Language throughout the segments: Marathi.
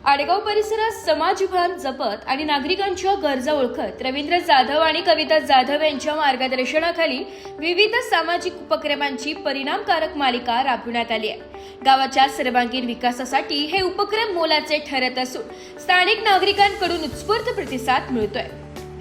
आडगाव परिसरात समाजभान जपत आणि नागरिकांच्या गरजा ओळखत रवींद्र जाधव आणि कविता जाधव यांच्या मार्गदर्शनाखाली विविध सामाजिक उपक्रमांची परिणामकारक मालिका राबविण्यात आली आहे। गावाच्या सर्वांगीण विकासासाठी हे उपक्रम मोलाचे ठरत असून स्थानिक नागरिकांकडून उत्स्फूर्त प्रतिसाद मिळतोय।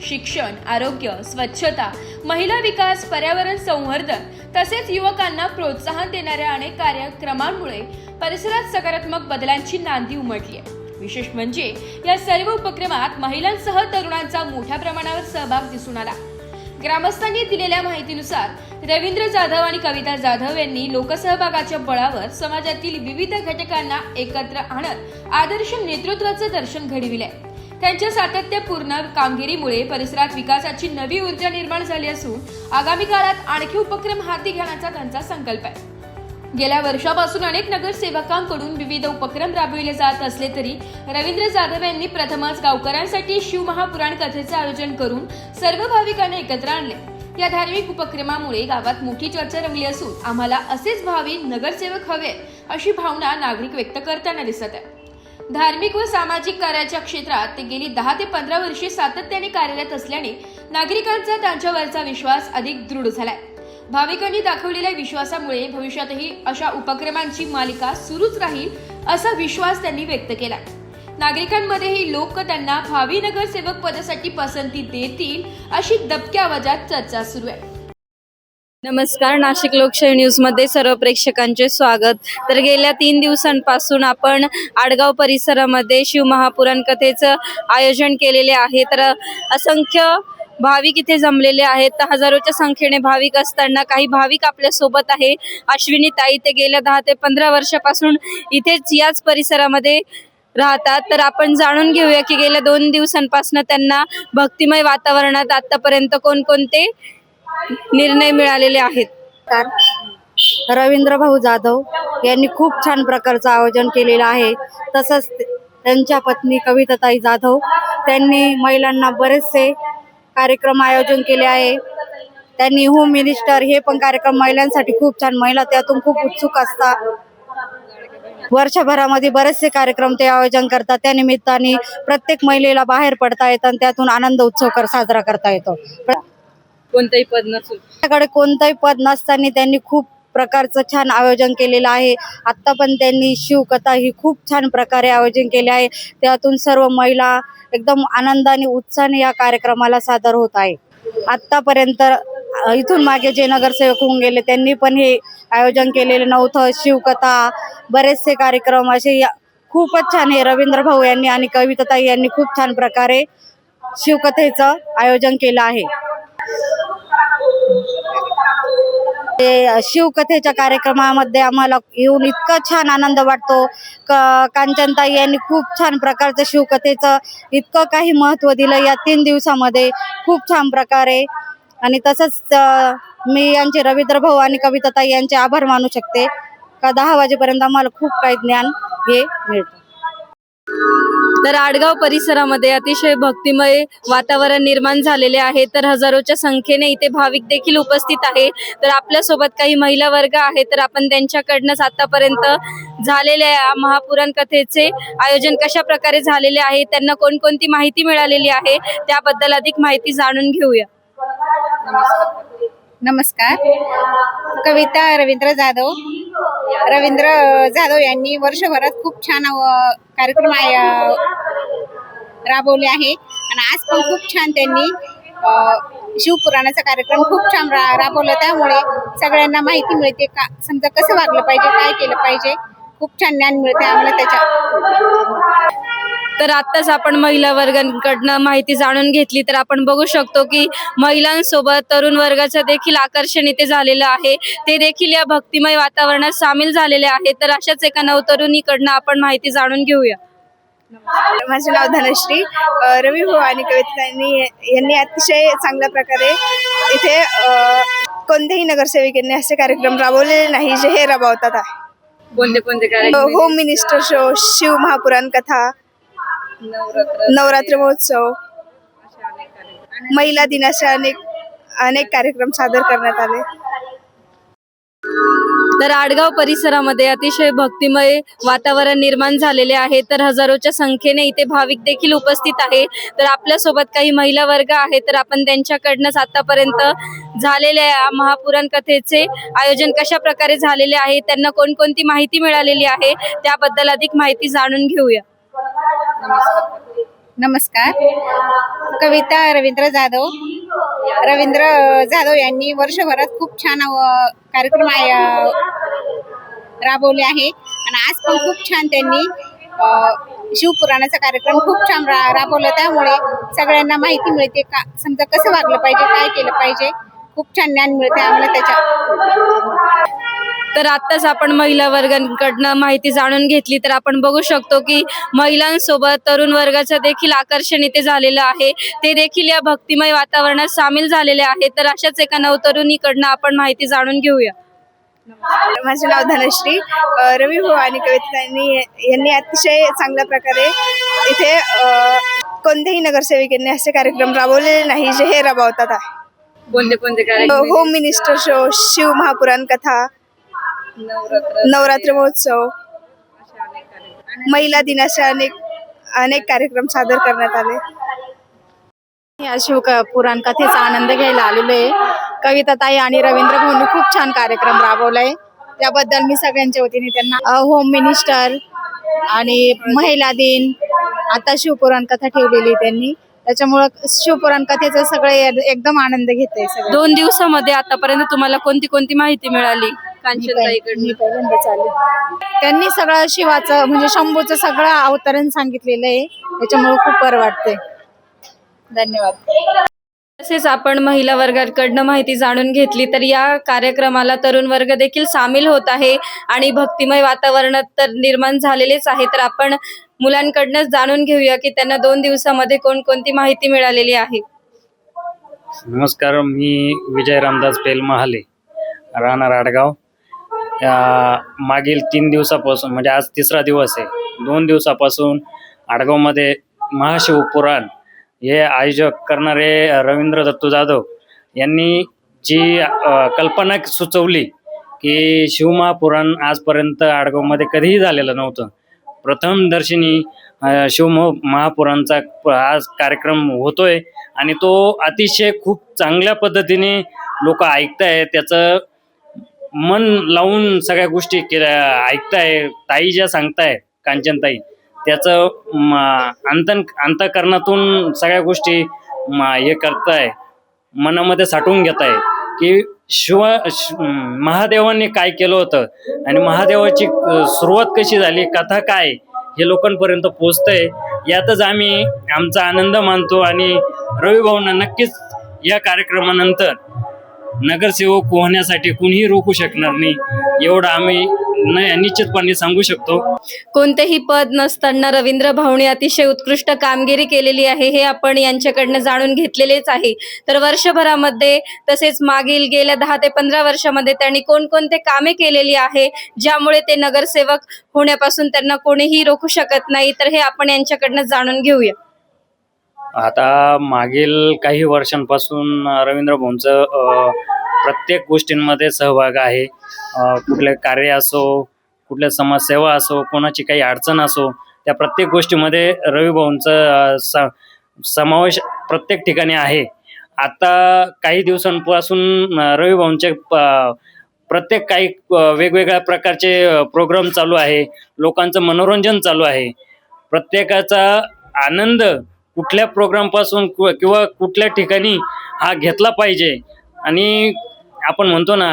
शिक्षण, आरोग्य, स्वच्छता, महिला विकास, पर्यावरण संवर्धन तसेच युवकांना प्रोत्साहन देणाऱ्या अनेक कार्यक्रमांमुळे परिसरात सकारात्मक बदलांची नांदी उमटली आहे। विशेष म्हणजे या सर्व उपक्रमात महिलांसह तरुणांचा मोठ्या प्रमाणावर सहभाग दिसून आला। ग्रामस्थांनी दिलेल्या माहितीनुसार रवींद्र जाधव आणि कविता जाधव यांनी लोकसहभागाच्या बळावर समाजातील विविध घटकांना एकत्र आणत आदर्श नेतृत्वाचे दर्शन घडविले। त्यांच्या सातत्यपूर्ण कामगिरीमुळे परिसरात विकासाची नवी ऊर्जा निर्माण झाली असून आगामी काळात आणखी उपक्रम हाती घेण्याचा त्यांचा संकल्प आहे। गेल्या वर्षापासून अनेक नगरसेवकांकडून विविध उपक्रम राबविले जात असले तरी रवींद्र जाधव यांनी प्रथमच गावकऱ्यांसाठी शिवमहापुराण कथेचे आयोजन करून सर्व भाविकांना एकत्र आणले। या धार्मिक उपक्रमामुळे गावात मोठी चर्चा रंगली असून आम्हाला असेच भावी नगरसेवक हवे अशी भावना नागरिक व्यक्त करताना दिसत आहे। धार्मिक व सामाजिक कार्याच्या क्षेत्रात ते गेली 10 ते 15 वर्षे सातत्याने कार्यरत असल्याने नागरिकांचा त्यांच्यावरचा विश्वास अधिक दृढ झालाय। भाविकांनी दाखवलेल्या विश्वासामुळे भविष्यातही अशा उपक्रमांची मालिका सुरूच राहील असा विश्वास त्यांनी व्यक्त केला। नागरिकांमध्येही लोक त्यांना भावी नगरसेवक पदासाठी पसंती देतील अशी दबक्या आवाजात चर्चा सुरू आहे। नमस्कार, नाशिक लोकशाही न्यूज मध्ये सर्व प्रेक्षकांचे स्वागत। तर गेल्या 3 दिवसांपासून आपण आडगाव परिसरामध्ये शिवमहापुराण कथेचं आयोजन केलेले आहे। तर असंख्य भाविक इथे जमलेले आहेत। हजारोच्या संख्येने भाविक असताना काही भाविक आपल्या सोबत आहे। अश्विनी ताई ते गेल्या 10 ते 15 वर्षापासून इथेच याच परिसरामध्ये राहतात। तर आपण जाणून घेऊया की गेल्या 2 दिवसांपासून त्यांना भक्तिमय वातावरणात आतापर्यंत कोणकोणते निर्णय मिळालेले आहेत। रवींद्र भाऊ जाधव यांनी खूप छान प्रकारचं आयोजन केलेलं आहे। तसंच त्यांच्या पत्नी कविताताई जाधव त्यांनी महिलांना बरेचसे कार्यक्रम आयोजन केले आहे। त्यांनी होम मिनिस्टर हे पण कार्यक्रम महिलांसाठी खूप छान, महिला त्यातून खूप उत्सुक असतात। वर्षभरामध्ये बरेचसे कार्यक्रम ते आयोजन करतात। त्या निमित्ताने प्रत्येक महिलेला बाहेर पडता येतं आणि त्यातून आनंद उत्सव साजरा करता येतो। कोणतेही पद नसून त्याकडे कोणताही पद नसताना त्यांनी खूप प्रकारचं छान आयोजन केलेलं आहे। आता पण त्यांनी शिवकथा ही खूप छान प्रकारे आयोजन केले आहे। त्यातून सर्व महिला एकदम आनंदाने उत्साहाने या कार्यक्रमाला सादर होत आहे। आतापर्यंत इथून मागे जे नगरसेवक होऊन गेले त्यांनी पण हे आयोजन केलेले नव्हतं। शिवकथा बरेचसे कार्यक्रम असे खूपच छान हे रवींद्र भाऊ यांनी आणि कविताताई यांनी खूप छान प्रकारे शिवकथेचं आयोजन केलं आहे। शिवकथेच्या कार्यक्रमामध्ये आम्हाला येऊन इतका छान आनंद वाटतो। कांचनताई यांनी खूप छान प्रकारचं शिवकथेचं इतकं काही महत्त्व दिलं या 3 दिवसामध्ये खूप छान प्रकारे। आणि तसंच मी यांचे रवींद्र भाऊ आणि कविताताई यांचे आभार मानू शकते का 10 वाजेपर्यंत आम्हाला खूप काही ज्ञान हे मिळतं। तर आडगाव परिसरामध्ये अतिशय भक्तिमय वातावरण निर्माण झालेले आहे। तर हजारोच्या संख्येने इथे भाविक देखील उपस्थित आहे। तर आपल्यासोबत काही महिला वर्ग आहे, तर आपण त्यांच्याकडनंच आतापर्यंत झालेल्या महापुराण कथेचे आयोजन कशा प्रकारे झालेले आहे, त्यांना कोणकोणती माहिती मिळालेली आहे त्याबद्दल अधिक माहिती जाणून घेऊया। नमस्कार, कविता रवींद्र जाधव यांनी वर्षभरात खूप छान कार्यक्रम राबवले आहे आणि आज पण खूप छान त्यांनी शिवपुराणाचा कार्यक्रम खूप छान राबवला। त्यामुळे सगळ्यांना माहिती मिळते का समजा कसं वागलं पाहिजे, काय केलं पाहिजे, खूप छान ज्ञान मिळते आम्हाला त्याच्या। तर आत्ताच आपण महिला वर्गांकडनं माहिती जाणून घेतली। तर आपण बघू शकतो की महिलांसोबत तरुण वर्गाचं देखील आकर्षण इथे झालेलं आहे। ते देखील या भक्तिमय वातावरणात सामील झालेले आहेत। तर अशाच एका नवतरुणीकडनं आपण माहिती जाणून घेऊया। माझे नाव धनश्री। रवी भाऊ आणि कविता यांनी अतिशय चांगल्या प्रकारे इथे कोणत्याही नगरसेविकेने असे कार्यक्रम राबवलेले नाही जे हे राबवतात आहे। कोणते कोणते कार्यक्रम? Home minister show, Shiv Mahapuran कथा, नवरात्र महोत्सव, महिला दिनाचे अनेक कार्यक्रम सादर करण्यात आले। तर आडगाव परिसरामध्ये अतिशय भक्तिमय वातावरण निर्माण झालेले आहे. तर हजारोच्या संख्येने इथे भाविक देखील उपस्थित आहे. तर आपल्यासोबत काही महिला वर्ग आहे, तर आपण त्यांच्याकडनंच आतापर्यंत झालेल्या महापुराण कथेचे आयोजन कशा प्रकारे झालेले आहे, त्यांना कोणकोणती माहिती मिळालेली आहे, त्याबद्दल अधिक माहिती जाणून घेऊया. नमस्कार. कविता रवींद्र जाधव. रवींद्र जाधव यांनी वर्षभरात खूप छान कार्यक्रम राबवले आहे आणि आज पण खूप छान त्यांनी शिवपुराणाचा कार्यक्रम खूप छान राबवला. त्यामुळे सगळ्यांना माहिती मिळते का समजा कसं वागलं पाहिजे, काय केलं पाहिजे. खूप छान ज्ञान मिळते आम्हाला त्याच्या. तर आत्ताच आपण महिला वर्गांकडनं माहिती जाणून घेतली. तर आपण बघू शकतो की महिलांसोबत तरुण वर्गाचं देखील आकर्षण इथे झालेलं आहे. ते देखील या भक्तिमय वातावरणात सामील झालेले आहेत. तर अशाच एका नवतरुणीकडनं आपण माहिती जाणून घेऊया. माझे नाव धनश्री. रवी भाऊ आणि कविता यांनी अतिशय चांगल्या प्रकारे इथे कोणत्याही नगरसेविकांनी असे कार्यक्रम राबवलेले नाही जे हे राबवतात. कोणते कोणते कार्यक्रम? Home minister show, Shiv Mahapuran कथा, नवरात्र महोत्सव, महिला दिनाचे अनेक कार्यक्रम सादर करण्यात आले. या शिवपुराण कथेचा आनंद घ्यायला आलेलो आहे. कविता ताई आणि रवींद्र भाऊंनी खूप छान कार्यक्रम राबवलाय. त्याबद्दल मी सगळ्यांच्या वतीने त्यांना होम मिनिस्टर आणि महिला दिन, आता शिवपुराण कथा ठेवलेली त्यांनी, त्याच्यामुळं शिवपुराण कथेचं सगळे एकदम आनंद घेते. 2 दिवसामध्ये आतापर्यंत तुम्हाला कोणती कोणती माहिती मिळाली कांचनताईकडून? पहिल्यांदाच आले. त्यांनी सगळं शिवाचं म्हणजे शंभूचं सगळं अवतरण सांगितलेलं आहे, त्याच्यामुळे खूप बरं वाटतंय. धन्यवाद. तसेच आपण महिला वर्गाकडनं माहिती जाणून घेतली. तर या कार्यक्रमाला तरुण वर्ग देखील सामील होत आहे आणि भक्तिमय वातावरणात तर निर्माण झालेलेच आहे. तर आपण मुलांकडनंच जाणून घेऊया की त्यांना 2 दिवसामध्ये कोणकोणती माहिती मिळालेली आहे. नमस्कार, मी विजय रामदास पेल महाले, राहणार आडगाव. मागील 3 दिवसापासून म्हणजे आज 3रा दिवस आहे. 2 दिवसापासून आडगावमध्ये महाशिवपुराण हे आयोजक करणारे रवींद्र दत्तू जाधव यांनी जी कल्पना सुचवली की शिवमहापुराण आजपर्यंत आडगावमध्ये कधीही झालेलं नव्हतं. प्रथमदर्शनी महापुराणचा आज कार्यक्रम होतोय आणि तो अतिशय खूप चांगल्या पद्धतीने लोक ऐकताय, त्याचं मन लावून सगळ्या गोष्टी ऐकताय. ताई ज्या सांगताय कांचनताई, त्याचं अंतःकरणातून सगळ्या गोष्टी हे करताय, मनामध्ये साठवून घेताय की महादेवांनी काय केलं होतं आणि महादेवाची सुरुवात कशी झाली, कथा काय, हे लोकांपर्यंत पोचतंय. यातच आम्ही आमचा आनंद मानतो आणि रवी भाऊंना नक्कीच या कार्यक्रमानंतर नगरसेवक होण्यासाठी कुणीही रोखू शकणार नाही, एवढं आम्ही निश्चितपणे सांगू शकतो. कोणतेही पद नसताना रवींद्र भाऊंनी अतिशय उत्कृष्ट कामगिरी केलेली आहे, हे आपण यांच्याकडनं जाणून घेतलेलेच आहे. तर वर्षभरामध्ये तसेच मागील गेल्या 10 ते 15 वर्षामध्ये त्यांनी कोणकोणते कामे केलेली आहे ज्यामुळे ते नगरसेवक होण्यापासून त्यांना कोणीही रोखू शकत नाही, तर हे आपण यांच्याकडनं जाणून घेऊया. आता मागील काही वर्षांपासून रवींद्र भाऊंचं प्रत्येक गोष्टींमध्ये सहभाग आहे. कुठले कार्य असो, कुठल्या समाजसेवा असो, कोणाची काही अडचण असो, त्या प्रत्येक गोष्टीमध्ये रवी भाऊंचा समावेश प्रत्येक ठिकाणी आहे. आता काही दिवसांपासून रवी भाऊंचे प्रत्येक काही वेगवेगळ्या प्रकारचे प्रोग्राम चालू आहे, लोकांचं मनोरंजन चालू आहे. प्रत्येकाचा आनंद कुठल्या प्रोग्रामपासून किंवा कुठल्या ठिकाणी हा घेतला पाहिजे. आणि आपण म्हणतो ना,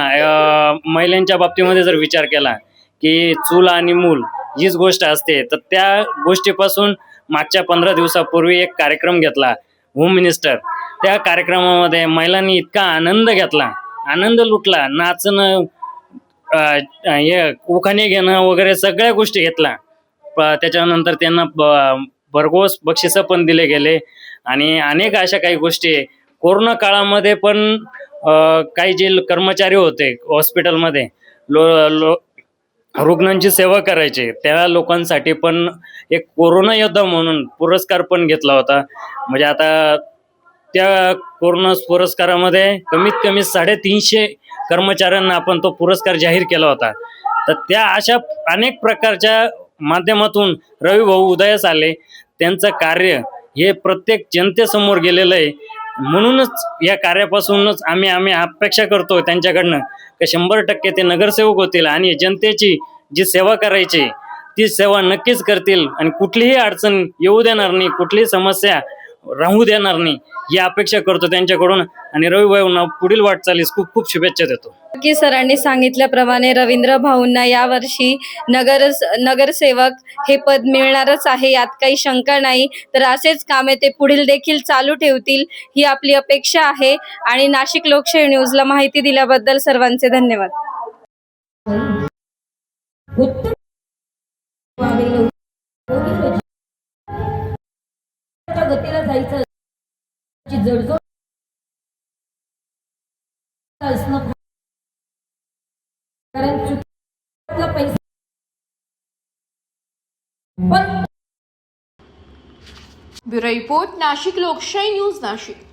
महिलांच्या बाबतीमध्ये जर विचार केला की चूल आणि मूल हीच गोष्ट असते, तर त्या गोष्टीपासून मागच्या 15 दिवसापूर्वी एक कार्यक्रम घेतला होम मिनिस्टर. त्या कार्यक्रमामध्ये महिलांनी इतका आनंद घेतला, आनंद लुटला, नाचणं, हे उखाणे घेणं वगैरे सगळ्या गोष्टी घेतला. त्याच्यानंतर त्यांना भरघोस बक्षिसं पण दिले गेले आणि अनेक अशा काही गोष्टी. कोरोना काळामध्ये पण काही जे कर्मचारी होते हॉस्पिटलमध्ये रुग्णांची सेवा करायचे, त्या लोकांसाठी पण एक कोरोना योद्धा म्हणून पुरस्कार पण घेतला होता. म्हणजे आता त्या कोरोना पुरस्कारामध्ये कमीत कमी 350 कर्मचाऱ्यांना आपण तो पुरस्कार जाहीर केला होता. तर त्या अशा अनेक प्रकारच्या माध्यमातून रवी भाऊ उदयास आले. त्यांचं कार्य हे प्रत्येक जनतेसमोर गेलेलं आहे. म्हणूनच या कार्यापासूनच आम्ही अपेक्षा करतो त्यांच्याकडनं की 100% ते नगरसेवक होतील आणि जनतेची जी सेवा करायची ती सेवा नक्कीच करतील आणि कुठलीही अडचण येऊ देणार नाही, कुठलीही समस्या राहू देणार नाही ही अपेक्षा करतो त्यांच्याकडून. आणि रवी भाऊंना पुढील वाटचालीस खूप खूप शुभेच्छा देतो. की सरांनी सांगितल्याप्रमाणे रवींद्र भाऊंना यावर्षी नगरसेवक हे पद मिळणारच आहे, यात काही शंका नाही. तर असेच कामे ते पुढील देखील चालू ठेवतील ही आपली अपेक्षा आहे. आणि नाशिक लोकशाही न्यूजला माहिती दिल्याबद्दल सर्वांचे धन्यवाद. गतीला जायचं जडजड असणं, कारण चुकीचा पैसा पण ब्युरो रिपोर्ट नाशिक लोकशाही न्यूज नाशिक.